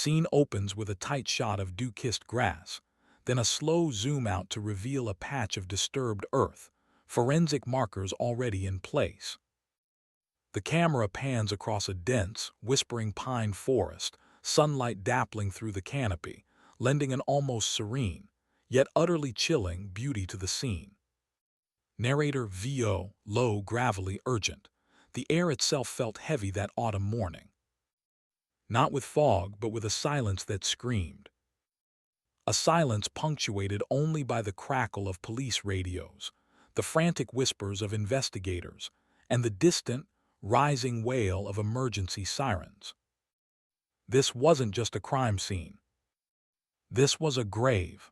Scene opens with a tight shot of dew-kissed grass, then a slow zoom out to reveal a patch of disturbed earth, forensic markers already in place. The camera pans across a dense, whispering pine forest, sunlight dappling through the canopy, lending an almost serene, yet utterly chilling beauty to the scene. Narrator VO, low, gravelly, urgent. The air itself felt heavy that autumn morning. Not with fog, but with a silence that screamed. A silence punctuated only by the crackle of police radios, the frantic whispers of investigators, and the distant, rising wail of emergency sirens. This wasn't just a crime scene. This was a grave.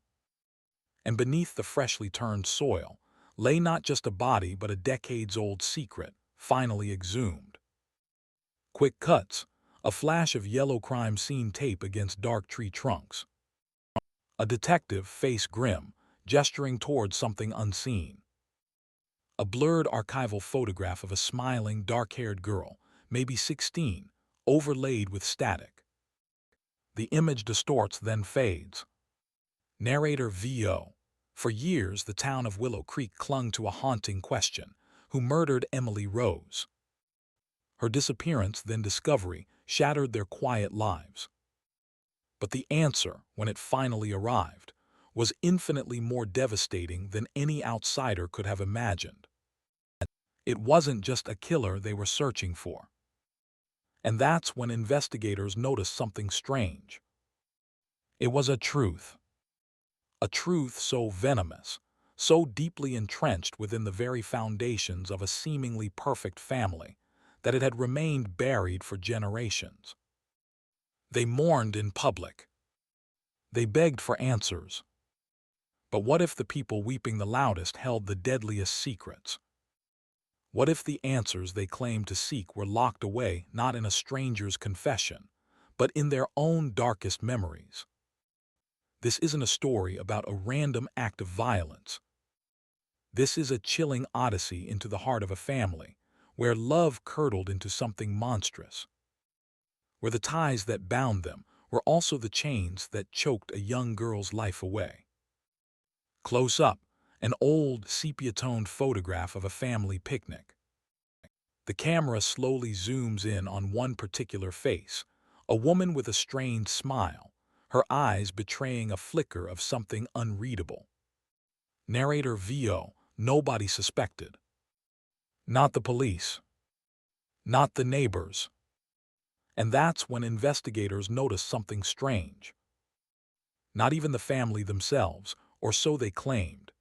And beneath the freshly turned soil lay not just a body but a decades-old secret, finally exhumed. Quick cuts, a flash of yellow crime scene tape against dark tree trunks. A detective, face grim, gesturing towards something unseen. A blurred archival photograph of a smiling, dark-haired girl, maybe 16, overlaid with static. The image distorts, then fades. Narrator VO. For years, the town of Willow Creek clung to a haunting question: who murdered Emily Rose? Her disappearance, then discovery, shattered their quiet lives. But the answer, when it finally arrived, was infinitely more devastating than any outsider could have imagined. It wasn't just a killer they were searching for. And that's when investigators noticed something strange. It was a truth so venomous, so deeply entrenched within the very foundations of a seemingly perfect family, that it had remained buried for generations. They mourned in public. They begged for answers. But what if the people weeping the loudest held the deadliest secrets? What if the answers they claimed to seek were locked away not in a stranger's confession, but in their own darkest memories? This isn't a story about a random act of violence. This is a chilling odyssey into the heart of a family, where love curdled into something monstrous, where the ties that bound them were also the chains that choked a young girl's life away. Close up, an old, sepia-toned photograph of a family picnic. The camera slowly zooms in on one particular face, a woman with a strained smile, her eyes betraying a flicker of something unreadable. Narrator VO, nobody suspected. Not the police. Not the neighbors. And that's when investigators noticed something strange. Not even the family themselves, or so they claimed.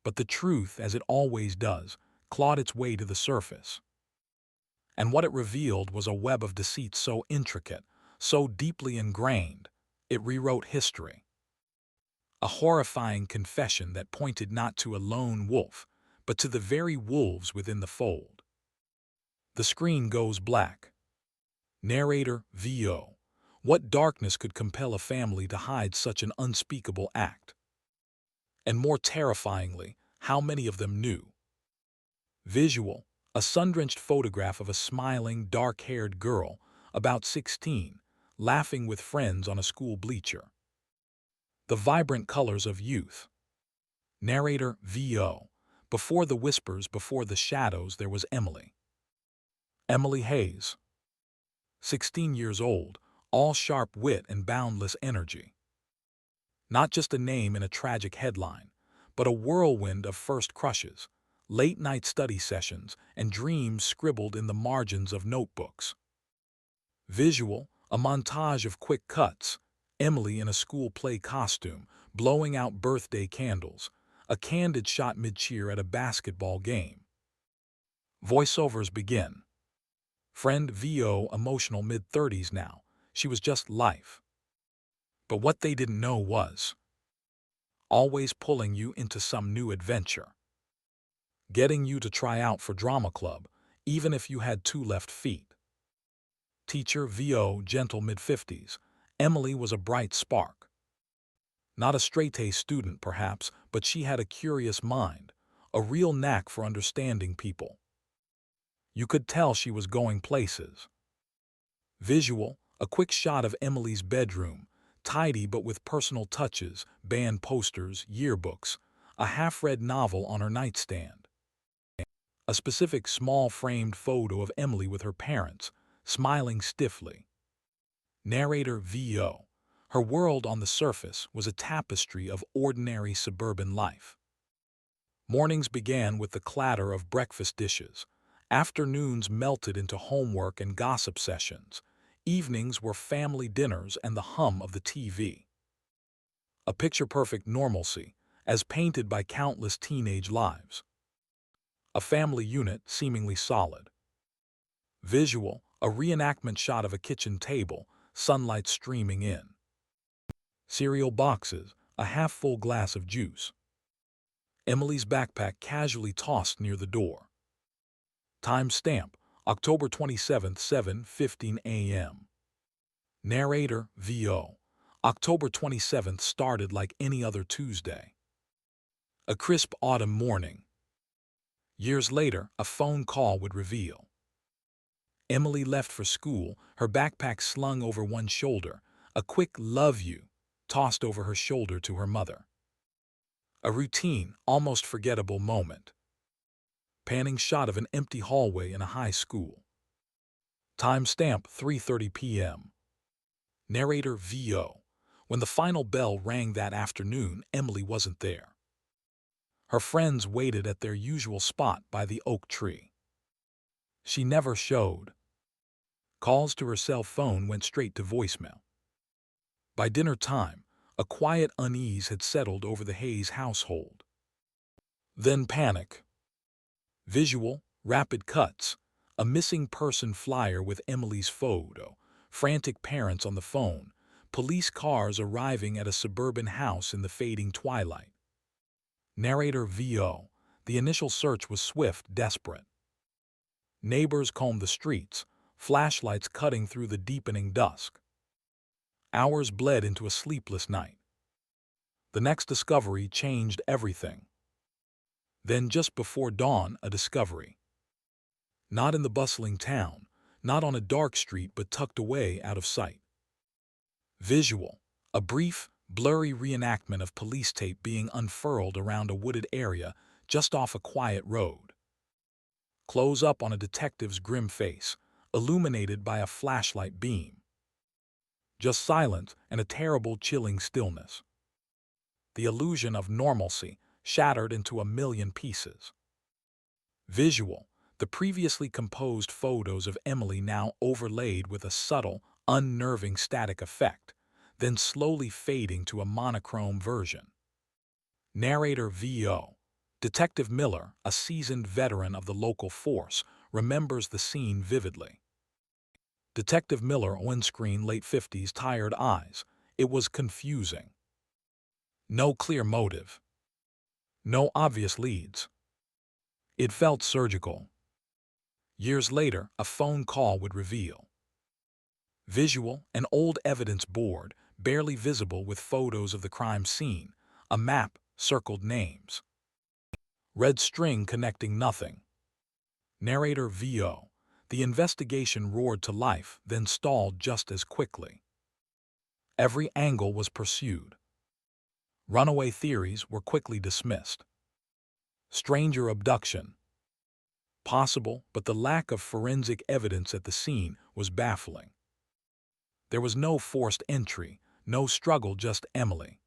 But the truth, as it always does, clawed its way to the surface. And what it revealed was a web of deceit so intricate, so deeply ingrained, it rewrote history. A horrifying confession that pointed not to a lone wolf, but to the very wolves within the fold. The screen goes black. Narrator VO. What darkness could compel a family to hide such an unspeakable act? And more terrifyingly, how many of them knew? Visual, a sun-drenched photograph of a smiling, dark-haired girl, about 16, laughing with friends on a school bleacher. The vibrant colors of youth. Narrator VO. Before the whispers, before the shadows, there was Emily. Emily Hayes. 16 years old, all sharp wit and boundless energy. Not just a name in a tragic headline, but a whirlwind of first crushes, late-night study sessions, and dreams scribbled in the margins of notebooks. Visual, a montage of quick cuts, Emily in a school play costume, blowing out birthday candles, a candid shot mid-cheer at a basketball game. Voiceovers begin. Friend VO, emotional mid-30s now, she was just life. But what they didn't know was always pulling you into some new adventure. Getting you to try out for drama club, even if you had 2 left feet. Teacher VO, gentle mid-50s, Emily was a bright spark. Not a straight-A student, perhaps, but she had a curious mind, a real knack for understanding people. You could tell she was going places. Visual, A quick shot of Emily's bedroom, tidy but with personal touches, band posters, yearbooks, a half-read novel on her nightstand. A specific small framed photo of Emily with her parents, smiling stiffly. Narrator VO. Her world on the surface was a tapestry of ordinary suburban life. Mornings began with the clatter of breakfast dishes. Afternoons melted into homework and gossip sessions. Evenings were family dinners and the hum of the TV. A picture-perfect normalcy, as painted by countless teenage lives. A family unit seemingly solid. Visual, a reenactment shot of a kitchen table, sunlight streaming in. Cereal boxes, a half-full glass of juice. Emily's backpack casually tossed near the door. Time stamp, October 27th, 7:15 a.m. Narrator VO. October 27th started like any other Tuesday. A crisp autumn morning. Years later, a phone call would reveal. Emily left for school, her backpack slung over one shoulder, a quick "love you" tossed over her shoulder to her mother. A routine, almost forgettable moment. Panning shot of an empty hallway in a high school. Time stamp 3:30 p.m. Narrator VO. When the final bell rang that afternoon, Emily wasn't there. Her friends waited at their usual spot by the oak tree. She never showed. Calls to her cell phone went straight to voicemail. By dinner time, a quiet unease had settled over the Hayes household. Then panic. Visual, rapid cuts, a missing person flyer with Emily's photo, frantic parents on the phone, police cars arriving at a suburban house in the fading twilight. Narrator VO. The initial search was swift, desperate. Neighbors combed the streets, flashlights cutting through the deepening dusk. Hours bled into a sleepless night. The next discovery changed everything. Then just before dawn, a discovery. Not in the bustling town, not on a dark street but tucked away out of sight. Visual, a brief, blurry reenactment of police tape being unfurled around a wooded area just off a quiet road. Close up on a detective's grim face, illuminated by a flashlight beam. Just silence and a terrible chilling stillness. The illusion of normalcy shattered into a million pieces. Visual, the previously composed photos of Emily now overlaid with a subtle, unnerving static effect, then slowly fading to a monochrome version. Narrator VO. Detective Miller, a seasoned veteran of the local force, remembers the scene vividly. Detective Miller, on-screen, late 50s, tired eyes. It was confusing. No clear motive. No obvious leads. It felt surgical. Years later, a phone call would reveal. Visual, an old evidence board, barely visible with photos of the crime scene, a map, circled names. Red string connecting nothing. Narrator VO. The investigation roared to life, then stalled just as quickly. Every angle was pursued. Runaway theories were quickly dismissed. Stranger abduction. Possible, but the lack of forensic evidence at the scene was baffling. There was no forced entry, no struggle, just Emily.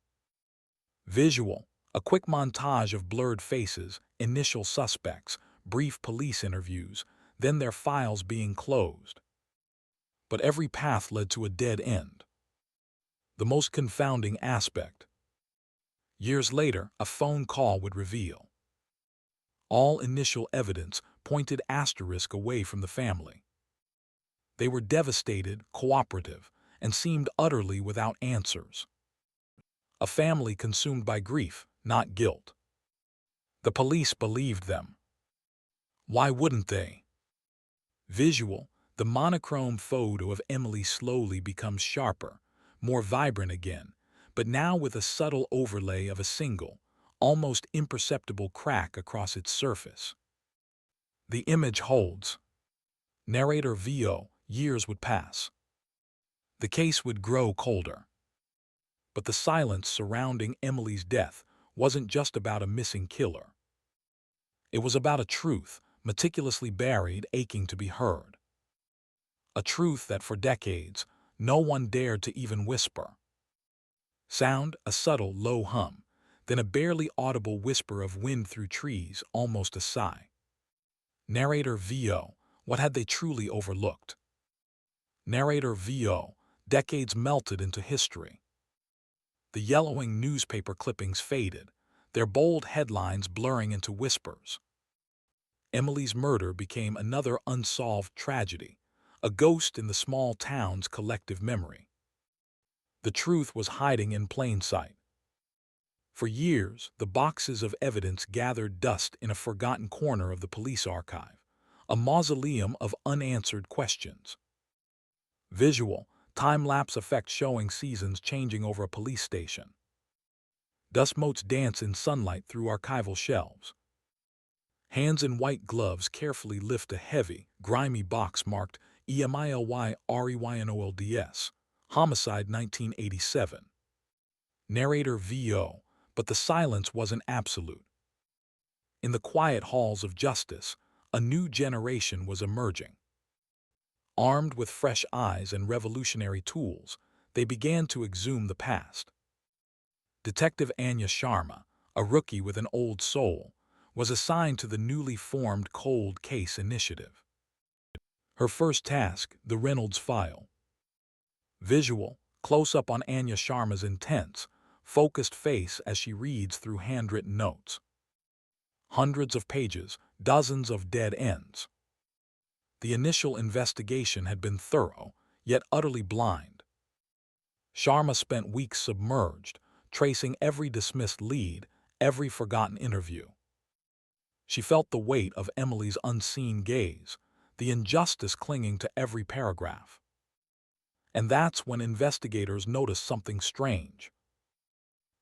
Visual, a quick montage of blurred faces, initial suspects, brief police interviews, then their files being closed. But every path led to a dead end. The most confounding aspect. Years later, a phone call would reveal. All initial evidence pointed asterisk away from the family. They were devastated, cooperative, and seemed utterly without answers. A family consumed by grief, not guilt. The police believed them. Why wouldn't they? Visual, the monochrome photo of Emily slowly becomes sharper, more vibrant again, but now with a subtle overlay of a single, almost imperceptible crack across its surface. The image holds. Narrator VO. Years would pass. The case would grow colder. But the silence surrounding Emily's death wasn't just about a missing killer. It was about a truth, meticulously buried, aching to be heard. A truth that for decades, no one dared to even whisper. Sound, a subtle, low hum, then a barely audible whisper of wind through trees, almost a sigh. Narrator VO, what had they truly overlooked? Narrator VO, decades melted into history. The yellowing newspaper clippings faded, their bold headlines blurring into whispers. Emily's murder became another unsolved tragedy, a ghost in the small town's collective memory. The truth was hiding in plain sight. For years, the boxes of evidence gathered dust in a forgotten corner of the police archive, a mausoleum of unanswered questions. Visual, time-lapse effect showing seasons changing over a police station. Dust motes dance in sunlight through archival shelves. Hands in white gloves carefully lift a heavy, grimy box marked EMILYREYNOLDS, Homicide 1987. Narrator VO, but the silence wasn't absolute. In the quiet halls of justice, a new generation was emerging. Armed with fresh eyes and revolutionary tools, they began to exhume the past. Detective Anya Sharma, a rookie with an old soul, was assigned to the newly formed Cold Case Initiative. Her first task, the Reynolds File. Visual, close-up on Anya Sharma's intense, focused face as she reads through handwritten notes. Hundreds of pages, dozens of dead ends. The initial investigation had been thorough, yet utterly blind. Sharma spent weeks submerged, tracing every dismissed lead, every forgotten interview. She felt the weight of Emily's unseen gaze, the injustice clinging to every paragraph. And that's when investigators noticed something strange.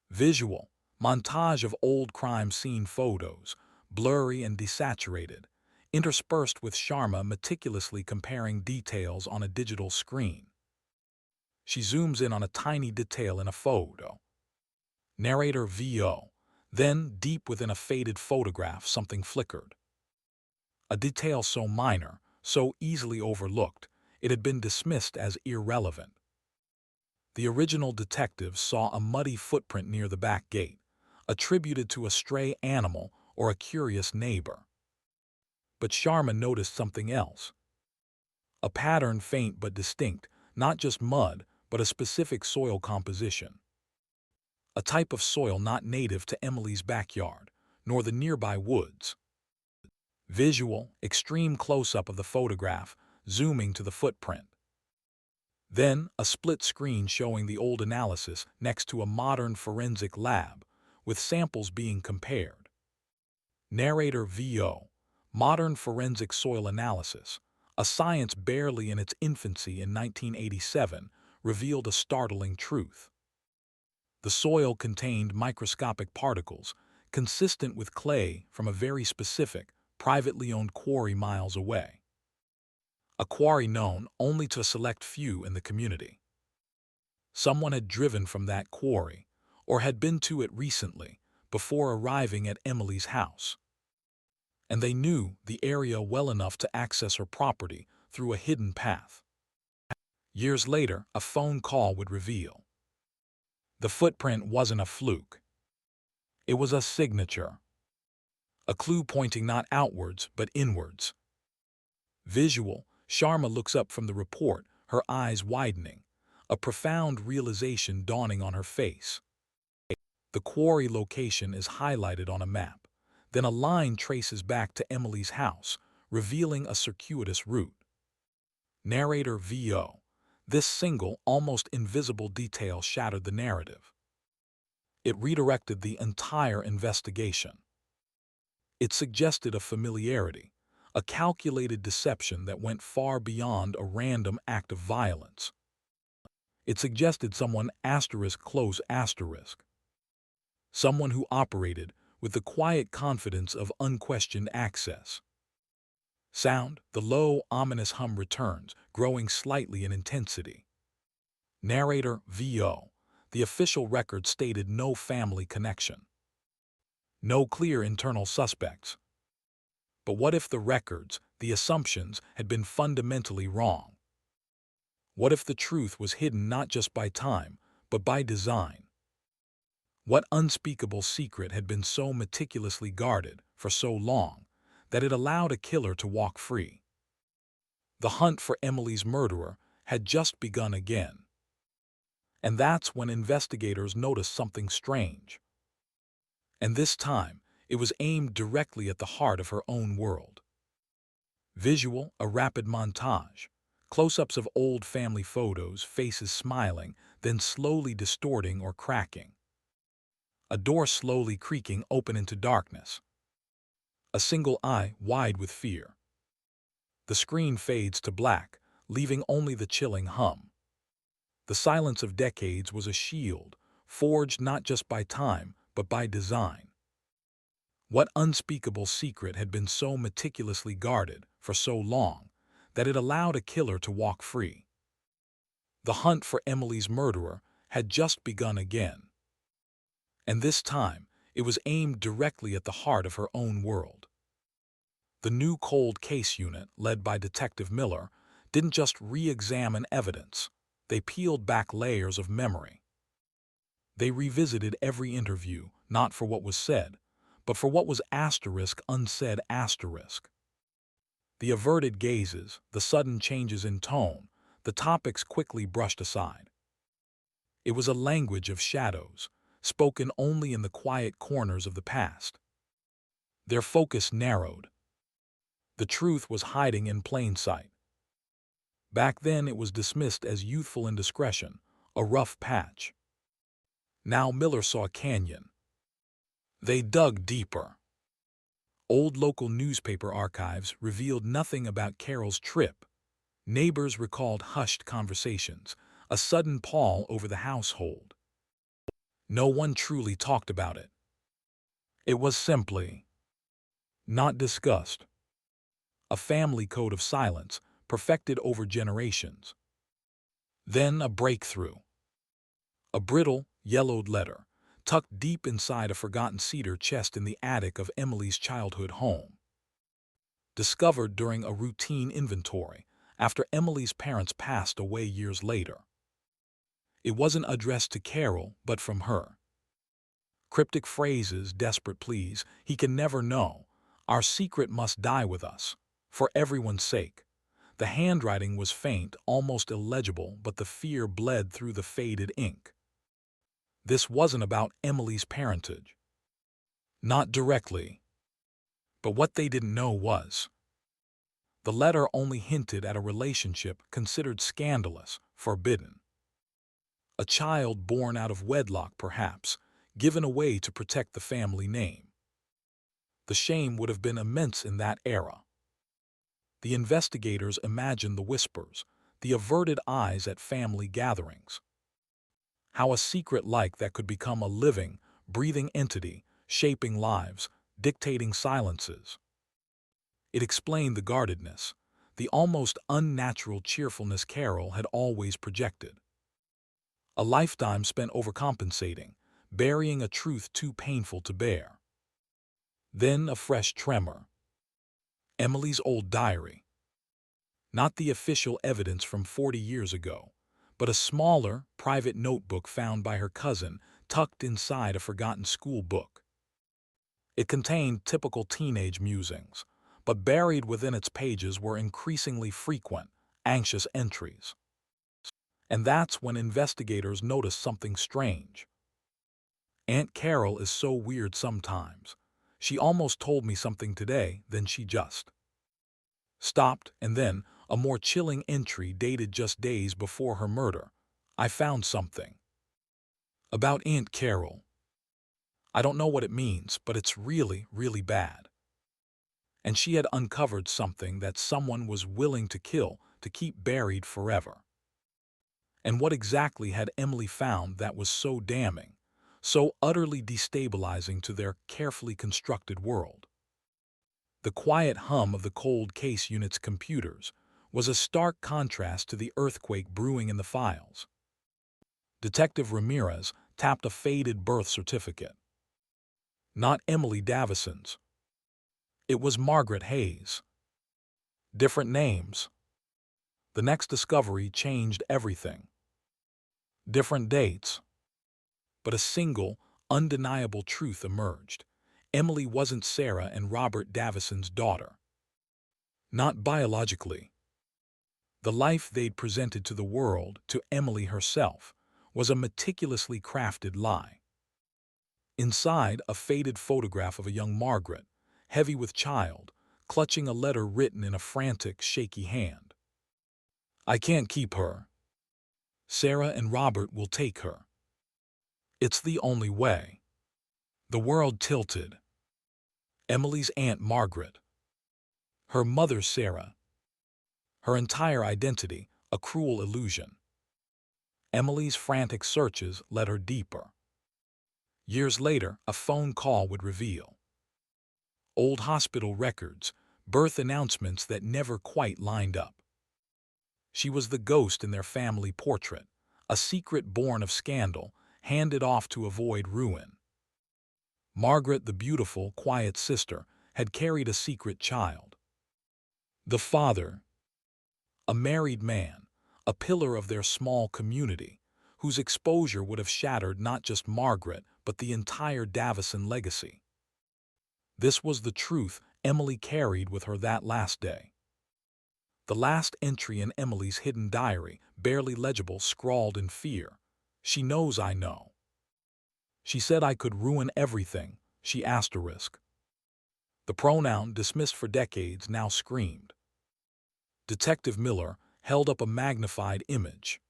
Visual, montage of old crime scene photos, blurry and desaturated, interspersed with Sharma meticulously comparing details on a digital screen. She zooms in on a tiny detail in a photo. Narrator VO. Then, deep within a faded photograph, something flickered. A detail so minor, so easily overlooked, it had been dismissed as irrelevant. The original detective saw a muddy footprint near the back gate, attributed to a stray animal or a curious neighbor. But Sharma noticed something else. A pattern faint but distinct, not just mud, but a specific soil composition. A type of soil not native to Emily's backyard, nor the nearby woods. Visual, extreme close-up of the photograph, zooming to the footprint. Then, a split screen showing the old analysis next to a modern forensic lab, with samples being compared. Narrator VO. Modern forensic soil analysis, a science barely in its infancy in 1987, revealed a startling truth. The soil contained microscopic particles, consistent with clay from a very specific, privately owned quarry miles away. A quarry known only to a select few in the community. Someone had driven from that quarry, or had been to it recently, before arriving at Emily's house. And they knew the area well enough to access her property through a hidden path. Years later, a phone call would reveal. The footprint wasn't a fluke. It was a signature. A clue pointing not outwards, but inwards. Visual, Sharma looks up from the report, her eyes widening, a profound realization dawning on her face. The quarry location is highlighted on a map. Then a line traces back to Emily's house, revealing a circuitous route. Narrator VO. This single, almost invisible detail shattered the narrative. It redirected the entire investigation. It suggested a familiarity, a calculated deception that went far beyond a random act of violence. It suggested someone *close*. Someone who operated with the quiet confidence of unquestioned access. Sound, the low, ominous hum returns, growing slightly in intensity. Narrator VO. The official record stated no family connection. No clear internal suspects. But what if the records, the assumptions, had been fundamentally wrong? What if the truth was hidden not just by time, but by design? What unspeakable secret had been so meticulously guarded for so long that it allowed a killer to walk free? The hunt for Emily's murderer had just begun again. And that's when investigators noticed something strange. And this time, it was aimed directly at the heart of her own world. Visual, a rapid montage. Close-ups of old family photos, faces smiling, then slowly distorting or cracking. A door slowly creaking open into darkness. A single eye wide with fear. The screen fades to black, leaving only the chilling hum. The silence of decades was a shield, forged not just by time, but by design. What unspeakable secret had been so meticulously guarded for so long that it allowed a killer to walk free? The hunt for Emily's murderer had just begun again. And this time, it was aimed directly at the heart of her own world. The new cold case unit, led by Detective Miller, didn't just re-examine evidence. They peeled back layers of memory. They revisited every interview, not for what was said, but for what was unsaid. The averted gazes, the sudden changes in tone, the topics quickly brushed aside. It was a language of shadows, spoken only in the quiet corners of the past. Their focus narrowed. The truth was hiding in plain sight. Back then it was dismissed as youthful indiscretion, a rough patch. Now Miller saw a canyon. They dug deeper. Old local newspaper archives revealed nothing about Carol's trip. Neighbors recalled hushed conversations, a sudden pall over the household. No one truly talked about it. It was simply not discussed. A family code of silence, perfected over generations. Then a breakthrough. A brittle, yellowed letter, tucked deep inside a forgotten cedar chest in the attic of Emily's childhood home. Discovered during a routine inventory after Emily's parents passed away years later. It wasn't addressed to Carol, but from her. Cryptic phrases, desperate pleas, he can never know. Our secret must die with us, for everyone's sake. The handwriting was faint, almost illegible, but the fear bled through the faded ink. This wasn't about Emily's parentage. Not directly. But what they didn't know was, the letter only hinted at a relationship considered scandalous, forbidden. A child born out of wedlock, perhaps, given away to protect the family name. The shame would have been immense in that era. The investigators imagined the whispers, the averted eyes at family gatherings. How a secret like that could become a living, breathing entity, shaping lives, dictating silences. It explained the guardedness, the almost unnatural cheerfulness Carol had always projected. A lifetime spent overcompensating, burying a truth too painful to bear. Then a fresh tremor. Emily's old diary. Not the official evidence from 40 years ago, but a smaller, private notebook found by her cousin tucked inside a forgotten school book. It contained typical teenage musings, but buried within its pages were increasingly frequent, anxious entries. And that's when investigators noticed something strange. Aunt Carol is so weird sometimes. She almost told me something today, then she just stopped, and then a more chilling entry dated just days before her murder. I found something. About Aunt Carol. I don't know what it means, but it's really, really bad. And she had uncovered something that someone was willing to kill to keep buried forever. And what exactly had Emily found that was so damning, so utterly destabilizing to their carefully constructed world? The quiet hum of the cold case unit's computers was a stark contrast to the earthquake brewing in the files. Detective Ramirez tapped a faded birth certificate. Not Emily Davison's. It was Margaret Hayes. Different names. The next discovery changed everything. Different dates. But a single, undeniable truth emerged. Emily wasn't Sarah and Robert Davison's daughter. Not biologically. The life they'd presented to the world, to Emily herself, was a meticulously crafted lie. Inside, a faded photograph of a young Margaret, heavy with child, clutching a letter written in a frantic, shaky hand. "I can't keep her. Sarah and Robert will take her. It's the only way." The world tilted. Emily's Aunt Margaret. Her mother Sarah. Her entire identity, a cruel illusion. Emily's frantic searches led her deeper. Years later, a phone call would reveal. Old hospital records, birth announcements that never quite lined up. She was the ghost in their family portrait, a secret born of scandal, handed off to avoid ruin. Margaret, the beautiful, quiet sister, had carried a secret child. The father, a married man, a pillar of their small community, whose exposure would have shattered not just Margaret, but the entire Davison legacy. This was the truth Emily carried with her that last day. The last entry in Emily's hidden diary, barely legible, scrawled in fear. "She knows I know. She said I could ruin everything," she asterisked. The pronoun, dismissed for decades, now screamed. Detective Miller held up a magnified image.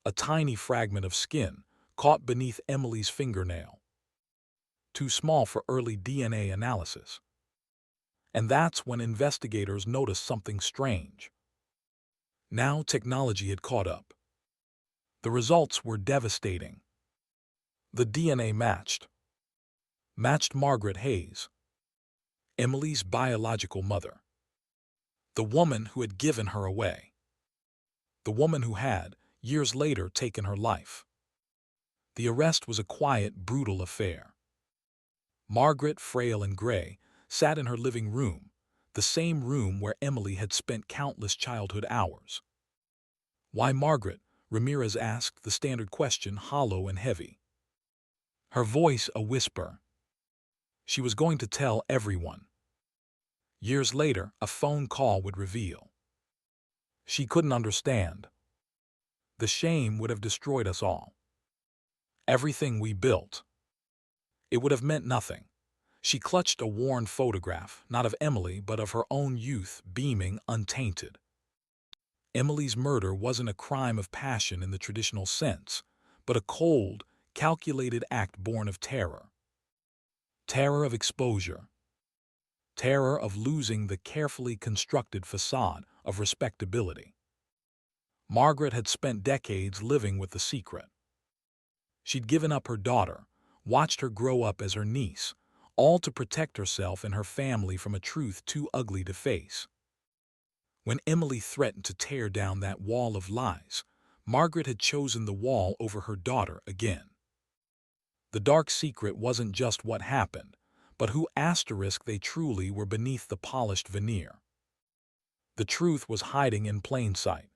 A tiny fragment of skin caught beneath Emily's fingernail. Too small for early DNA analysis. And that's when investigators noticed something strange. Now technology had caught up. The results were devastating. The DNA matched Margaret Hayes, Emily's biological mother. The woman who had given her away. The woman who had, years later, taken her life. The arrest was a quiet, brutal affair. Margaret, frail and gray, sat in her living room, the same room where Emily had spent countless childhood hours. "Why, Margaret?" Ramirez asked, the standard question, hollow and heavy. Her voice a whisper. She was going to tell everyone. Years later, a phone call would reveal. She couldn't understand. The shame would have destroyed us all. Everything we built. It would have meant nothing. She clutched a worn photograph, not of Emily, but of her own youth, beaming, untainted. Emily's murder wasn't a crime of passion in the traditional sense, but a cold, calculated act born of terror. Terror of exposure. Terror of losing the carefully constructed facade of respectability. Margaret had spent decades living with the secret. She'd given up her daughter, watched her grow up as her niece, all to protect herself and her family from a truth too ugly to face. When Emily threatened to tear down that wall of lies, Margaret had chosen the wall over her daughter again. The dark secret wasn't just what happened, but who they truly were beneath the polished veneer. The truth was hiding in plain sight.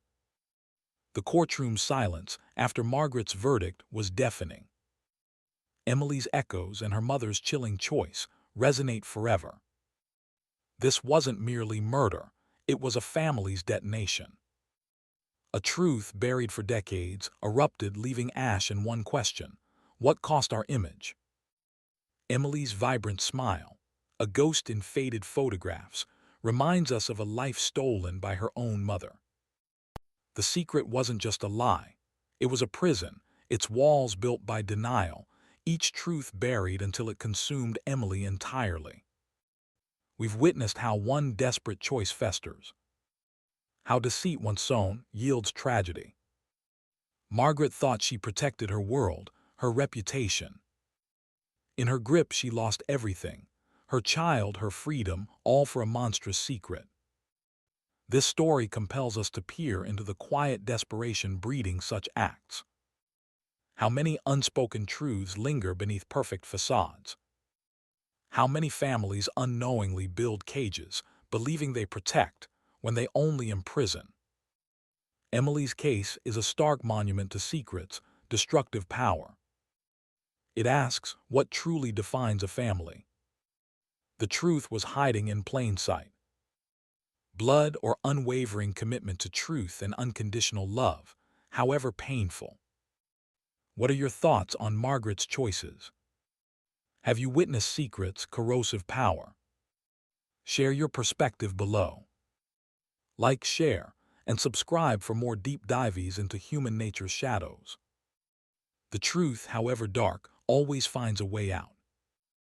The courtroom silence after Margaret's verdict was deafening. Emily's echoes and her mother's chilling choice resonate forever. This wasn't merely murder, it was a family's detonation. A truth buried for decades erupted, leaving ash in one question: what cost our image? Emily's vibrant smile, a ghost in faded photographs, reminds us of a life stolen by her own mother. The secret wasn't just a lie. It was a prison, its walls built by denial, each truth buried until it consumed Emily entirely. We've witnessed how one desperate choice festers. How deceit once sown yields tragedy. Margaret thought she protected her world, her reputation. In her grip she lost everything, her child, her freedom, all for a monstrous secret. This story compels us to peer into the quiet desperation breeding such acts. How many unspoken truths linger beneath perfect facades? How many families unknowingly build cages, believing they protect, when they only imprison? Emily's case is a stark monument to secrets, destructive power. It asks what truly defines a family. The truth was hiding in plain sight. Blood or unwavering commitment to truth and unconditional love, however painful. What are your thoughts on Margaret's choices? Have you witnessed secrets' corrosive power? Share your perspective below. Like, share, and subscribe for more deep dives into human nature's shadows. The truth, however dark, always finds a way out.